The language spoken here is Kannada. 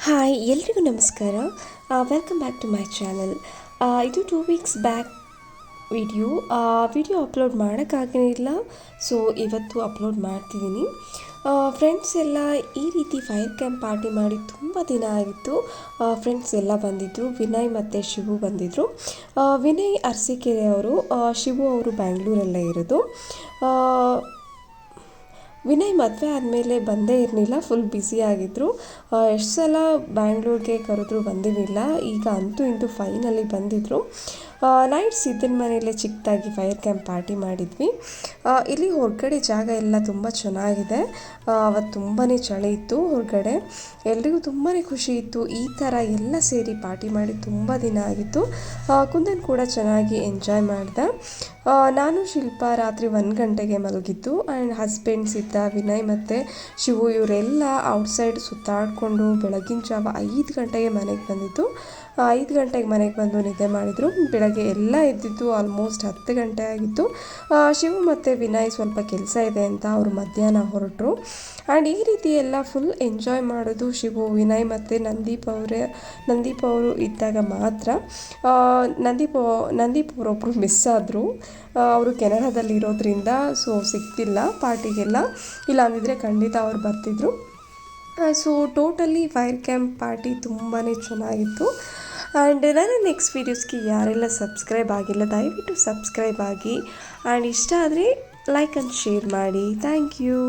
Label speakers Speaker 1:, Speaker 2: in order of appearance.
Speaker 1: ಹಾಯ್ ಎಲ್ರಿಗೂ ನಮಸ್ಕಾರ. Welcome back to my channel. ಇದು 2 ವೀಕ್ಸ್ ಬ್ಯಾಕ್ ವಿಡಿಯೋ ಅಪ್ಲೋಡ್ ಮಾಡೋಕ್ಕಾಗಿರಲಿಲ್ಲ. ಸೊ ಇವತ್ತು ಅಪ್ಲೋಡ್ ಮಾಡ್ತಿದ್ದೀನಿ. ಫ್ರೆಂಡ್ಸ್ ಎಲ್ಲ ಈ ರೀತಿ ಫೈರ್ ಕ್ಯಾಂಪ್ ಪಾರ್ಟಿ ಮಾಡಿ ತುಂಬ ದಿನ ಆಗಿತ್ತು. ಫ್ರೆಂಡ್ಸ್ ಎಲ್ಲ ಬಂದಿದ್ದರು. ವಿನಯ್ ಮತ್ತು ಶಿವು ಬಂದಿದ್ದರು. ವಿನಯ್ ಅರಸೀಕೆರೆ ಅವರು, ಶಿವು ಅವರು ಬ್ಯಾಂಗ್ಳೂರಲ್ಲೇ ಇರೋದು. ವಿನಯ್ ಮದುವೆ ಆದಮೇಲೆ ಬಂದೇ ಇರಲಿಲ್ಲ, ಫುಲ್ ಬ್ಯುಸಿಯಾಗಿದ್ದರು. ಎಷ್ಟು ಸಲ ಬ್ಯಾಂಗ್ಳೂರಿಗೆ ಕರೆದ್ರೂ ಬಂದಿರಲಿಲ್ಲ. ಈಗ ಅಂತೂ ಇಂತೂ ಫೈನಲಿ ಬಂದಿದ್ದರು. ನೈಟ್ ಸಿದ್ದನ ಮನೆಯಲ್ಲೇ ಚಿಕ್ಕದಾಗಿ ಫೈರ್ ಕ್ಯಾಂಪ್ ಪಾರ್ಟಿ ಮಾಡಿದ್ವಿ. ಇಲ್ಲಿ ಹೊರಗಡೆ ಜಾಗ ಎಲ್ಲ ತುಂಬ ಚೆನ್ನಾಗಿದೆ. ಅವತ್ತು ತುಂಬಾ ಚಳಿ ಇತ್ತು ಹೊರಗಡೆ. ಎಲ್ರಿಗೂ ತುಂಬಾ ಖುಷಿ ಇತ್ತು. ಈ ಥರ ಎಲ್ಲ ಸೇರಿ ಪಾರ್ಟಿ ಮಾಡಿ ತುಂಬ ದಿನ ಆಗಿತ್ತು. ಕುಂದನ್ ಕೂಡ ಚೆನ್ನಾಗಿ ಎಂಜಾಯ್ ಮಾಡಿದೆ. ನಾನು ಶಿಲ್ಪ ರಾತ್ರಿ 1 ಗಂಟೆಗೆ ಮಲಗಿದ್ದು. ಆ್ಯಂಡ್ ಹಸ್ಬೆಂಡ್ ಸಿದ್ಧ, ವಿನಯ್ ಮತ್ತು ಶಿವು ಇವರೆಲ್ಲ ಔಟ್ಸೈಡ್ ಸುತ್ತಾಡಿಕೊಂಡು ಬೆಳಗಿನ ಜಾವ 5 ಗಂಟೆಗೆ ಮನೆಗೆ ಬಂದಿದ್ದು. 5 ಗಂಟೆಗೆ ಮನೆಗೆ ಬಂದು ನಿದ್ದೆ ಮಾಡಿದರು. ಬೆಳಗ್ಗೆ ಎಲ್ಲ ಎದ್ದಿದ್ದು ಆಲ್ಮೋಸ್ಟ್ 10 ಗಂಟೆ ಆಗಿತ್ತು. ಶಿವು ಮತ್ತು ವಿನಯ್ ಸ್ವಲ್ಪ ಕೆಲಸ ಇದೆ ಅಂತ ಅವರು ಮಧ್ಯಾಹ್ನ ಹೊರಟರು. ಆ್ಯಂಡ್ ಈ ರೀತಿ ಎಲ್ಲ ಫುಲ್ ಎಂಜಾಯ್ ಮಾಡೋದು ಶಿವು, ವಿನಯ್ ಮತ್ತು ನಂದೀಪ್ ಅವರು ಇದ್ದಾಗ ಮಾತ್ರ. ನಂದೀಪ್ ಅವರೊಬ್ಬರು ಮಿಸ್ ಆದರು. ಅವರು ಕೆನಡಾದಲ್ಲಿರೋದ್ರಿಂದ ಸೊ ಸಿಗ್ತಿಲ್ಲ ಪಾರ್ಟಿಗೆಲ್ಲ. ಇಲ್ಲ ಅಂದಿದ್ರೆ ಖಂಡಿತ ಅವ್ರು ಬರ್ತಿದ್ರು. So totally fire camp party ತುಂಬಾ ಚೆನ್ನಾಗಿತ್ತು. ಆ್ಯಂಡ್ ನನ್ನ ನೆಕ್ಸ್ಟ್ ವೀಡಿಯೋಸ್ಗೆ ಯಾರೆಲ್ಲ ಸಬ್ಸ್ಕ್ರೈಬ್ ಆಗಿಲ್ಲ ದಯವಿಟ್ಟು ಸಬ್ಸ್ಕ್ರೈಬ್ ಆಗಿ. ಆ್ಯಂಡ್ ಇಷ್ಟ ಆದರೆ ಲೈಕ್ ಆ್ಯಂಡ್ ಶೇರ್ ಮಾಡಿ. Thank you.